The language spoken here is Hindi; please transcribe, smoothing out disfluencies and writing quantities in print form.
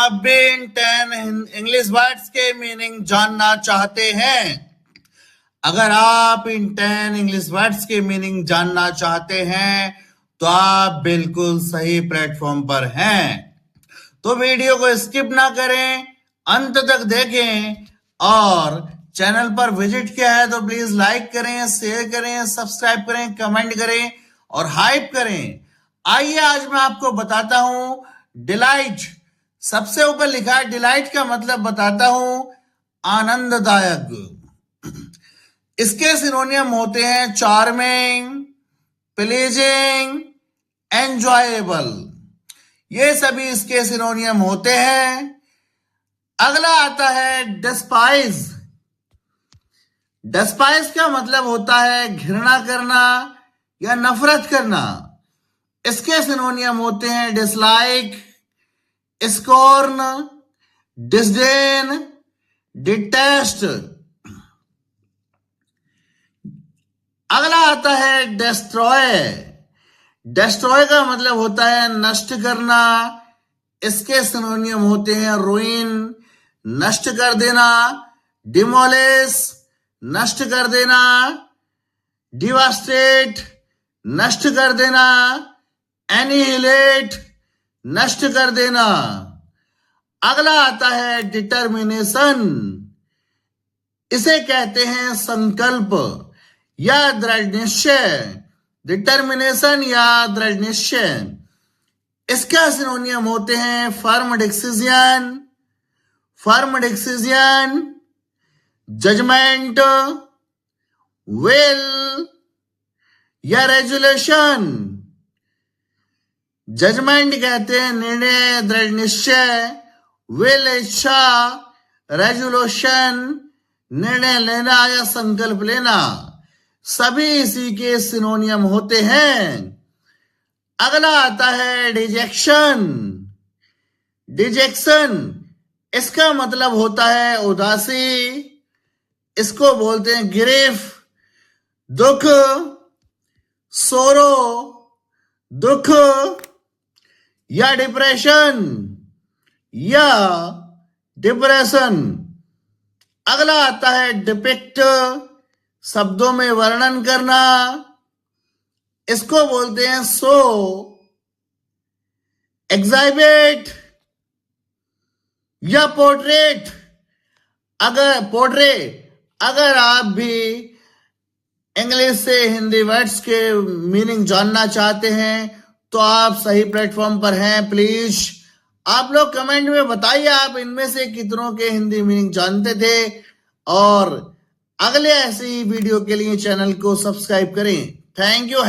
आप भी इन 10 इंग्लिश वर्ड्स के मीनिंग जानना चाहते हैं? अगर आप इन 10 इंग्लिश वर्ड्स के मीनिंग जानना चाहते हैं तो आप बिल्कुल सही प्लेटफॉर्म पर हैं। तो वीडियो को स्किप ना करें, अंत तक देखें और चैनल पर विजिट किया है तो प्लीज लाइक करें, शेयर करें, सब्सक्राइब करें, कमेंट करें और हाइप करें। आइए आज मैं आपको बताता हूं डिलाइट। सबसे ऊपर लिखा है डिलाइट का मतलब बताता हूं आनंददायक। इसके सिनोनियम होते हैं चार्मिंग, प्लीजिंग, एंजॉयबल। ये सभी इसके सिनोनियम होते हैं। अगला आता है डिस्पाइज। डिस्पाइज का मतलब होता है घृणा करना या नफरत करना। इसके सिनोनियम होते हैं डिसलाइक, स्कॉर्न, डिसडेन, डिटेस्ट। अगला आता है डिस्ट्रॉय। डिस्ट्रॉय का मतलब होता है नष्ट करना। इसके सिनोनियम होते हैं रुइन, नष्ट कर देना, डिमोलिश, नष्ट कर देना, डिवास्टेट, नष्ट कर देना, एनिहिलेट, नष्ट कर देना। अगला आता है डिटर्मिनेशन। इसे कहते हैं संकल्प या दृढ़ निश्चय। डिटर्मिनेशन या दृढ़ निश्चय। इसका सिनोनियम होते हैं firm decision, firm decision, judgement, will या रेजुलेशन। जजमेंट कहते हैं निर्णय, दृढ़ निश्चय, विल इच्छा, रेजुलेशन निर्णय लेना या संकल्प लेना। सभी इसी के सिनोनियम होते हैं। अगला आता है डिजेक्शन। डिजेक्शन इसका मतलब होता है उदासी। इसको बोलते हैं ग्रीफ, दुख, सोरो, दुख या डिप्रेशन या डिप्रेशन। अगला आता है डिपिक्ट, शब्दों में वर्णन करना। इसको बोलते हैं शो, एग्जाइबिट या पोर्ट्रेट। अगर आप भी इंग्लिश से हिंदी वर्ड्स के मीनिंग जानना चाहते हैं तो आप सही प्लेटफॉर्म पर हैं। प्लीज आप लोग कमेंट में बताइए आप इनमें से कितनों के हिंदी मीनिंग जानते थे। और अगले ऐसे ही वीडियो के लिए चैनल को सब्सक्राइब करें। Thank you.